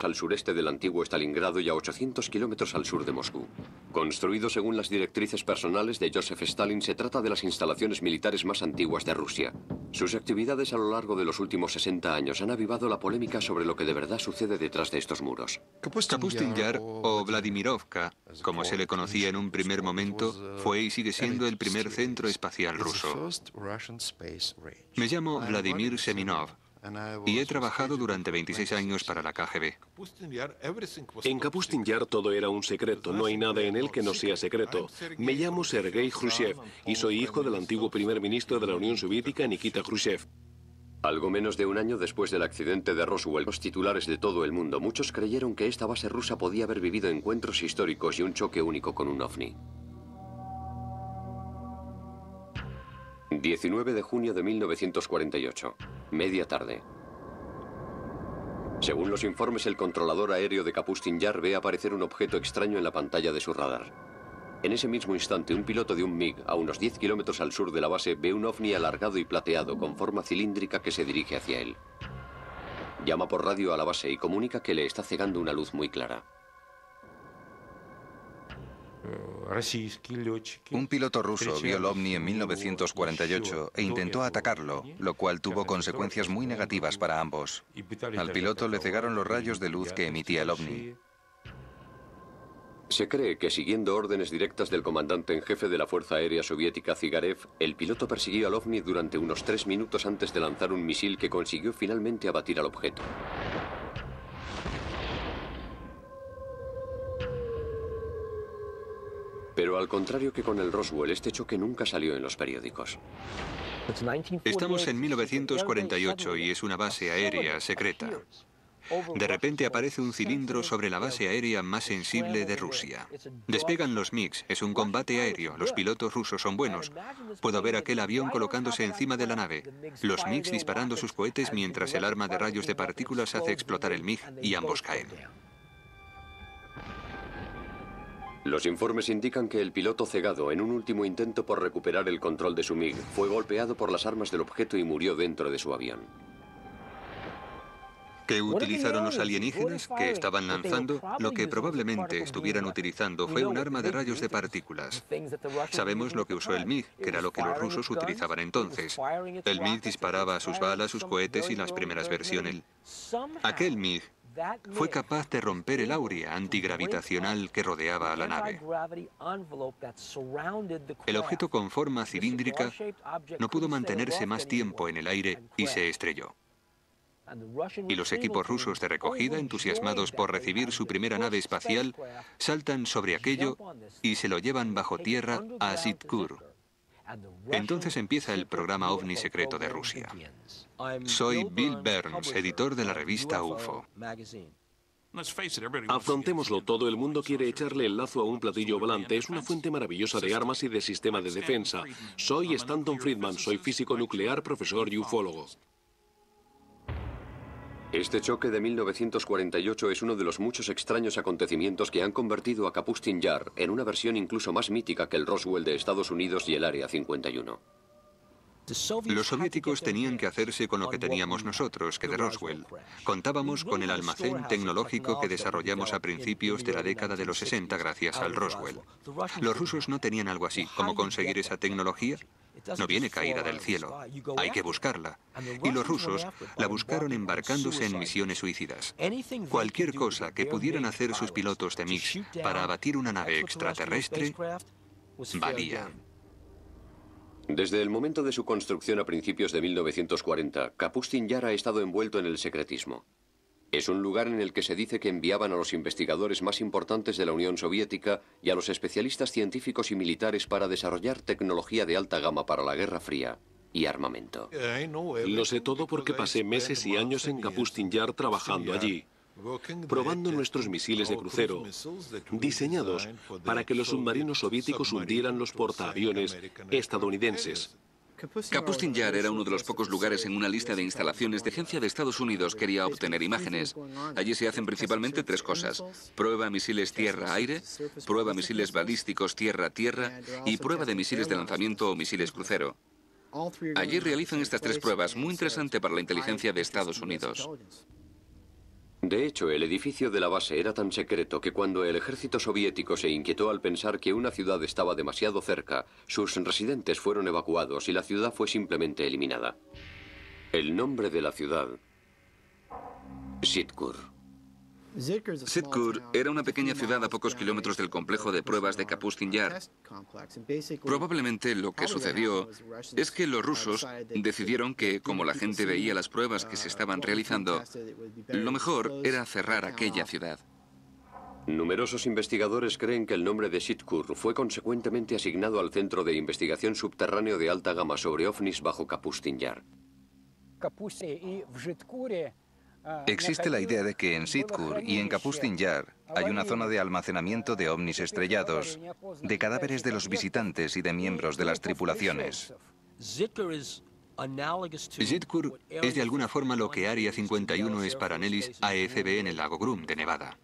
al sureste del antiguo Stalingrado y a 800 kilómetros al sur de Moscú. Construido según las directrices personales de Joseph Stalin, se trata de las instalaciones militares más antiguas de Rusia. Sus actividades a lo largo de los últimos 60 años han avivado la polémica sobre lo que de verdad sucede detrás de estos muros. Kapustin Yar, o Vladimirovka, como se le conocía en un primer momento, fue y sigue siendo el primer centro espacial ruso. Me llamo Vladimir Seminov y he trabajado durante 26 años para la KGB. En Kapustin Yar todo era un secreto, no hay nada en él que no sea secreto. Me llamo Sergei Khrushchev y soy hijo del antiguo primer ministro de la Unión Soviética, Nikita Khrushchev. Algo menos de un año después del accidente de Roswell, los titulares de todo el mundo, muchos creyeron que esta base rusa podía haber vivido encuentros históricos y un choque único con un ovni. 19 de junio de 1948, media tarde. Según los informes, el controlador aéreo de Kapustin Yar ve aparecer un objeto extraño en la pantalla de su radar. En ese mismo instante, un piloto de un MiG a unos 10 kilómetros al sur de la base ve un ovni alargado y plateado con forma cilíndrica que se dirige hacia él. Llama por radio a la base y comunica que le está cegando una luz muy clara. Un piloto ruso vio el ovni en 1948 e intentó atacarlo, lo cual tuvo consecuencias muy negativas para ambos. Al piloto le cegaron los rayos de luz que emitía el ovni. Se cree que, siguiendo órdenes directas del comandante en jefe de la Fuerza Aérea Soviética, Zygarev, el piloto persiguió al ovni durante unos 3 minutos antes de lanzar un misil que consiguió finalmente abatir al objeto. Pero al contrario que con el Roswell, este choque nunca salió en los periódicos. Estamos en 1948 y es una base aérea secreta. De repente aparece un cilindro sobre la base aérea más sensible de Rusia. Despegan los MiGs, es un combate aéreo, los pilotos rusos son buenos. Puedo ver aquel avión colocándose encima de la nave, los MiGs disparando sus cohetes mientras el arma de rayos de partículas hace explotar el MiG y ambos caen. Los informes indican que el piloto cegado, en un último intento por recuperar el control de su MiG, fue golpeado por las armas del objeto y murió dentro de su avión. ¿Qué utilizaron los alienígenas que estaban lanzando? Lo que probablemente estuvieran utilizando fue un arma de rayos de partículas. Sabemos lo que usó el MiG, que era lo que los rusos utilizaban entonces. El MiG disparaba sus balas, sus cohetes y las primeras versiones. Aquel MiG fue capaz de romper el áurea antigravitacional que rodeaba a la nave. El objeto con forma cilíndrica no pudo mantenerse más tiempo en el aire y se estrelló. Y los equipos rusos de recogida, entusiasmados por recibir su primera nave espacial, saltan sobre aquello y se lo llevan bajo tierra a Sitkur. Entonces empieza el programa OVNI secreto de Rusia. Soy Bill Burns, editor de la revista UFO. Afrontémoslo, todo el mundo quiere echarle el lazo a un platillo volante. Es una fuente maravillosa de armas y de sistema de defensa. Soy Stanton Friedman, soy físico nuclear, profesor y ufólogo. Este choque de 1948 es uno de los muchos extraños acontecimientos que han convertido a Kapustin Yar en una versión incluso más mítica que el Roswell de Estados Unidos y el Área 51. Los soviéticos tenían que hacerse con lo que teníamos nosotros, que de Roswell. Contábamos con el almacén tecnológico que desarrollamos a principios de la década de los 60 gracias al Roswell. Los rusos no tenían algo así. ¿Cómo conseguir esa tecnología? No viene caída del cielo. Hay que buscarla. Y los rusos la buscaron embarcándose en misiones suicidas. Cualquier cosa que pudieran hacer sus pilotos de MiG para abatir una nave extraterrestre valía. Desde el momento de su construcción a principios de 1940, Kapustin Yar ha estado envuelto en el secretismo. Es un lugar en el que se dice que enviaban a los investigadores más importantes de la Unión Soviética y a los especialistas científicos y militares para desarrollar tecnología de alta gama para la Guerra Fría y armamento. Lo sé todo porque pasé meses y años en Kapustin Yar trabajando allí, probando nuestros misiles de crucero, diseñados para que los submarinos soviéticos hundieran los portaaviones estadounidenses. Kapustin Yar era uno de los pocos lugares en una lista de instalaciones de agencia de Estados Unidos quería obtener imágenes. Allí se hacen principalmente 3 cosas: prueba misiles tierra-aire, prueba misiles balísticos tierra-tierra y prueba de misiles de lanzamiento o misiles crucero. Allí realizan estas 3 pruebas, muy interesante para la inteligencia de Estados Unidos. De hecho, el edificio de la base era tan secreto que cuando el ejército soviético se inquietó al pensar que una ciudad estaba demasiado cerca, sus residentes fueron evacuados y la ciudad fue simplemente eliminada. El nombre de la ciudad: Sitkur. Sitkur era una pequeña ciudad a pocos kilómetros del complejo de pruebas de Kapustin Yar. Probablemente lo que sucedió es que los rusos decidieron que, como la gente veía las pruebas que se estaban realizando, lo mejor era cerrar aquella ciudad. Numerosos investigadores creen que el nombre de Sitkur fue consecuentemente asignado al Centro de Investigación Subterráneo de Alta Gama sobre ovnis bajo Kapustin Yar. Existe la idea de que en Sitkur y en Kapustin Yar hay una zona de almacenamiento de ovnis estrellados, de cadáveres de los visitantes y de miembros de las tripulaciones. Sitkur es de alguna forma lo que Área 51 es para Nellis AECB en el lago Groom de Nevada.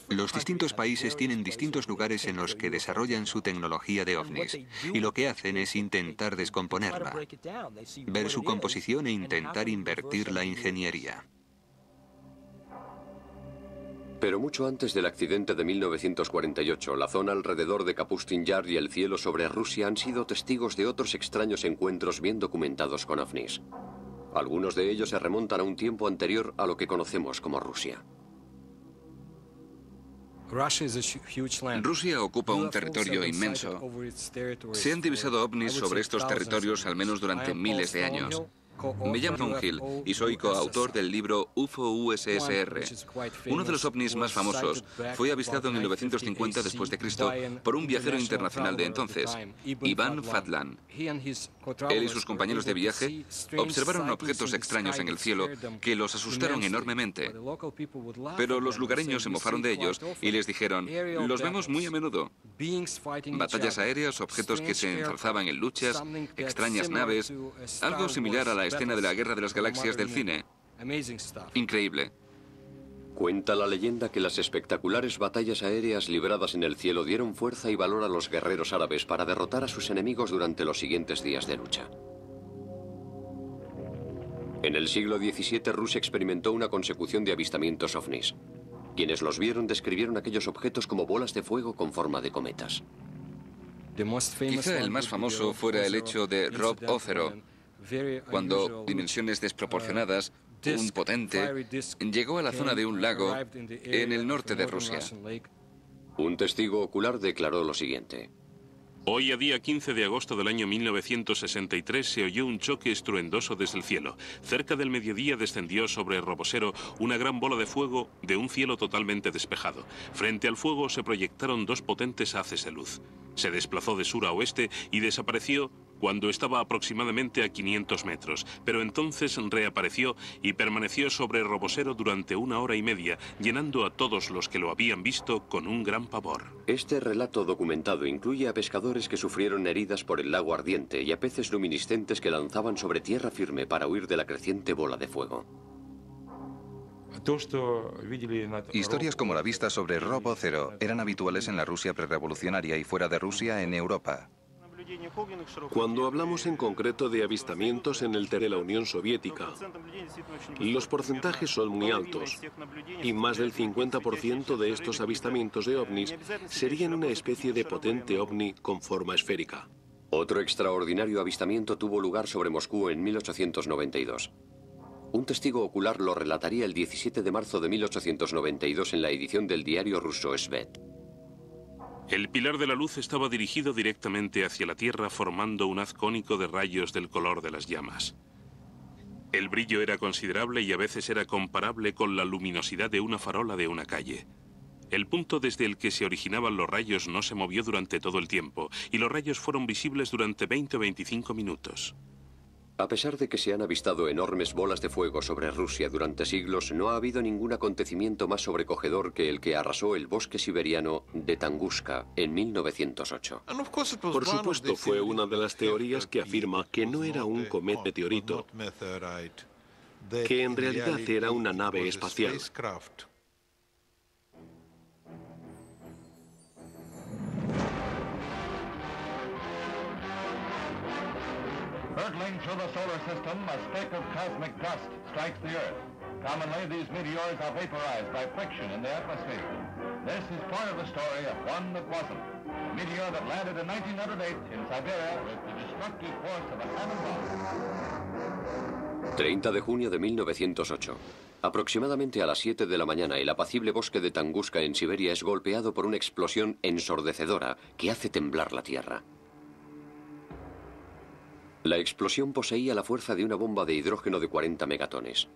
Los distintos países tienen distintos lugares en los que desarrollan su tecnología de ovnis, y lo que hacen es intentar descomponerla, ver su composición e intentar invertir la ingeniería. Pero mucho antes del accidente de 1948, la zona alrededor de Kapustin Yar y el cielo sobre Rusia han sido testigos de otros extraños encuentros bien documentados con ovnis. Algunos de ellos se remontan a un tiempo anterior a lo que conocemos como Rusia. Rusia ocupa un territorio inmenso. Se han divisado ovnis sobre estos territorios al menos durante miles de años. Me llamo Tom Hill y soy coautor del libro UFO USSR. Uno de los ovnis más famosos fue avistado en 1950 después de Cristo por un viajero internacional de entonces, Ivan Fadlan. Él y sus compañeros de viaje observaron objetos extraños en el cielo que los asustaron enormemente. Pero los lugareños se mofaron de ellos y les dijeron: los vemos muy a menudo. Batallas aéreas, objetos que se enzarzaban en luchas, extrañas naves, algo similar a la escena de la Guerra de las Galaxias del cine. Increíble. Cuenta la leyenda que las espectaculares batallas aéreas libradas en el cielo dieron fuerza y valor a los guerreros árabes para derrotar a sus enemigos durante los siguientes días de lucha. En el siglo XVII, Rusia experimentó una consecución de avistamientos ovnis. Quienes los vieron describieron aquellos objetos como bolas de fuego con forma de cometas. Quizá el más famoso fuera el hecho de Rob Ozero, cuando dimensiones desproporcionadas, un potente, llegó a la zona de un lago en el norte de Rusia. Un testigo ocular declaró lo siguiente: Hoy, a día 15 de agosto del año 1963, se oyó un choque estruendoso desde el cielo. Cerca del mediodía descendió sobre Robosero una gran bola de fuego de un cielo totalmente despejado. Frente al fuego se proyectaron dos potentes haces de luz. Se desplazó de sur a oeste y desapareció cuando estaba aproximadamente a 500 metros, pero entonces reapareció y permaneció sobre Robosero durante 1 hora y media, llenando a todos los que lo habían visto con un gran pavor. Este relato documentado incluye a pescadores que sufrieron heridas por el lago ardiente y a peces luminiscentes que lanzaban sobre tierra firme para huir de la creciente bola de fuego. Historias como la vista sobre Rob Ozero eran habituales en la Rusia prerrevolucionaria y fuera de Rusia en Europa. Cuando hablamos en concreto de avistamientos en el de la Unión Soviética, los porcentajes son muy altos y más del 50% de estos avistamientos de ovnis serían una especie de potente ovni con forma esférica. Otro extraordinario avistamiento tuvo lugar sobre Moscú en 1892. Un testigo ocular lo relataría el 17 de marzo de 1892 en la edición del diario ruso Svet. El pilar de la luz estaba dirigido directamente hacia la Tierra, formando un haz cónico de rayos del color de las llamas. El brillo era considerable y a veces era comparable con la luminosidad de una farola de una calle. El punto desde el que se originaban los rayos no se movió durante todo el tiempo, y los rayos fueron visibles durante 20 o 25 minutos. A pesar de que se han avistado enormes bolas de fuego sobre Rusia durante siglos, no ha habido ningún acontecimiento más sobrecogedor que el que arrasó el bosque siberiano de Tunguska en 1908. Por supuesto, fue una de las teorías que afirma que no era un cometa meteorito, que en realidad era una nave espacial. Hurtling through the solar system, a speck of cosmic dust strikes the Earth. Commonly, these meteors are vaporized by friction in the atmosphere. This is part of the story of one that wasn't. A meteor that landed in 1908 in Siberia with the destructive force of a cannon bomb. 30 de junio de 1908. Aproximadamente a las 7 de la mañana, el apacible bosque de Tunguska en Siberia es golpeado por una explosión ensordecedora que hace temblar la tierra. La explosión poseía la fuerza de una bomba de hidrógeno de 40 megatones.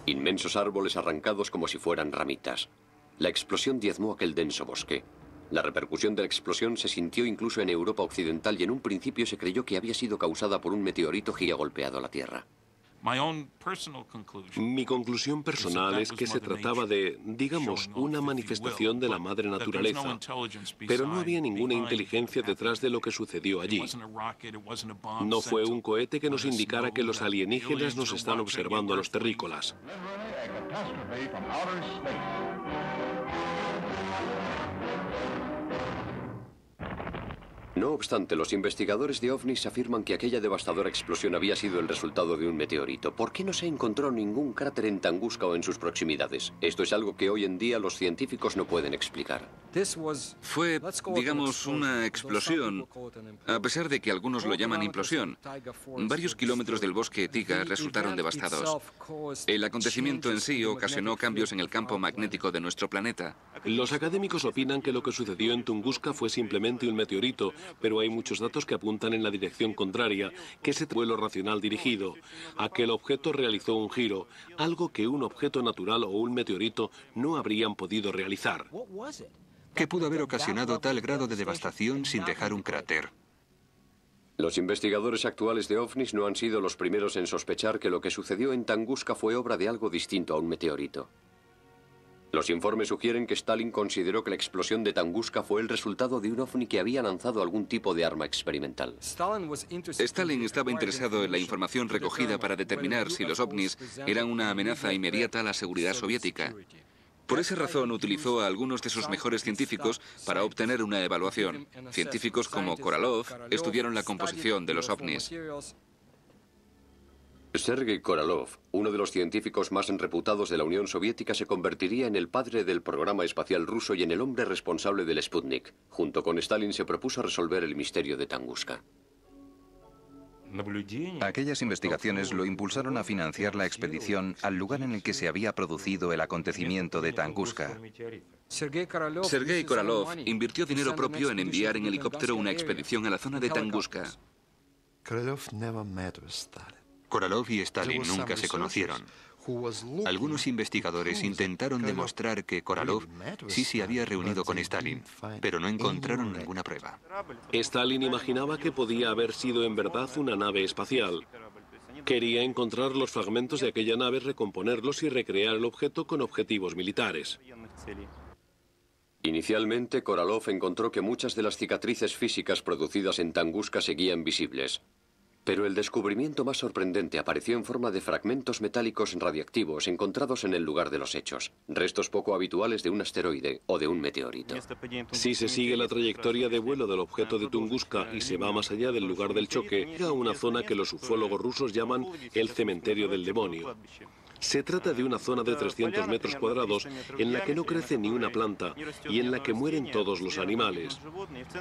Inmensos árboles arrancados como si fueran ramitas. La explosión diezmó aquel denso bosque. La repercusión de la explosión se sintió incluso en Europa Occidental y en un principio se creyó que había sido causada por un meteorito que había golpeado la Tierra. Mi conclusión personal es que se trataba de, digamos, una manifestación de la madre naturaleza, pero no había ninguna inteligencia detrás de lo que sucedió allí. No fue un cohete que nos indicara que los alienígenas nos están observando a los terrícolas. No obstante, los investigadores de ovnis afirman que aquella devastadora explosión había sido el resultado de un meteorito. ¿Por qué no se encontró ningún cráter en Tunguska o en sus proximidades? Esto es algo que hoy en día los científicos no pueden explicar. Fue, digamos, una explosión, a pesar de que algunos lo llaman implosión. Varios kilómetros del bosque Tiga resultaron devastados. El acontecimiento en sí ocasionó cambios en el campo magnético de nuestro planeta. Los académicos opinan que lo que sucedió en Tunguska fue simplemente un meteorito, pero hay muchos datos que apuntan en la dirección contraria, que ese vuelo racional dirigido. Aquel objeto realizó un giro, algo que un objeto natural o un meteorito no habrían podido realizar. ¿Qué pudo haber ocasionado tal grado de devastación sin dejar un cráter? Los investigadores actuales de ovnis no han sido los primeros en sospechar que lo que sucedió en Tunguska fue obra de algo distinto a un meteorito. Los informes sugieren que Stalin consideró que la explosión de Tunguska fue el resultado de un ovni que había lanzado algún tipo de arma experimental. Stalin estaba interesado en la información recogida para determinar si los ovnis eran una amenaza inmediata a la seguridad soviética. Por esa razón utilizó a algunos de sus mejores científicos para obtener una evaluación. Científicos como Korolev estudiaron la composición de los ovnis. Sergei Korolev, uno de los científicos más reputados de la Unión Soviética, se convertiría en el padre del programa espacial ruso y en el hombre responsable del Sputnik. Junto con Stalin se propuso resolver el misterio de Tunguska. Aquellas investigaciones lo impulsaron a financiar la expedición al lugar en el que se había producido el acontecimiento de Tunguska. Sergei Korolev invirtió dinero propio en enviar en helicóptero una expedición a la zona de Tunguska. Korolev y Stalin nunca se conocieron. Algunos investigadores intentaron demostrar que Korolev sí se había reunido con Stalin, pero no encontraron ninguna prueba. Stalin imaginaba que podía haber sido en verdad una nave espacial. Quería encontrar los fragmentos de aquella nave, recomponerlos y recrear el objeto con objetivos militares. Inicialmente, Korolev encontró que muchas de las cicatrices físicas producidas en Tunguska seguían visibles. Pero el descubrimiento más sorprendente apareció en forma de fragmentos metálicos radiactivos encontrados en el lugar de los hechos, restos poco habituales de un asteroide o de un meteorito. Si se sigue la trayectoria de vuelo del objeto de Tunguska y se va más allá del lugar del choque, llega a una zona que los ufólogos rusos llaman el cementerio del demonio. Se trata de una zona de 300 metros cuadrados en la que no crece ni una planta y en la que mueren todos los animales.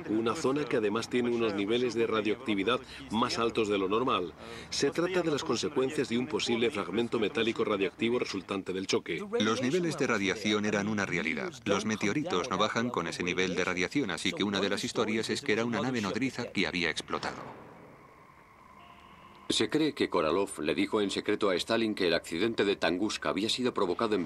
Una zona que además tiene unos niveles de radioactividad más altos de lo normal. Se trata de las consecuencias de un posible fragmento metálico radiactivo resultante del choque. Los niveles de radiación eran una realidad. Los meteoritos no bajan con ese nivel de radiación, así que una de las historias es que era una nave nodriza que había explotado. Se cree que Korolev le dijo en secreto a Stalin que el accidente de Tunguska había sido provocado en verdad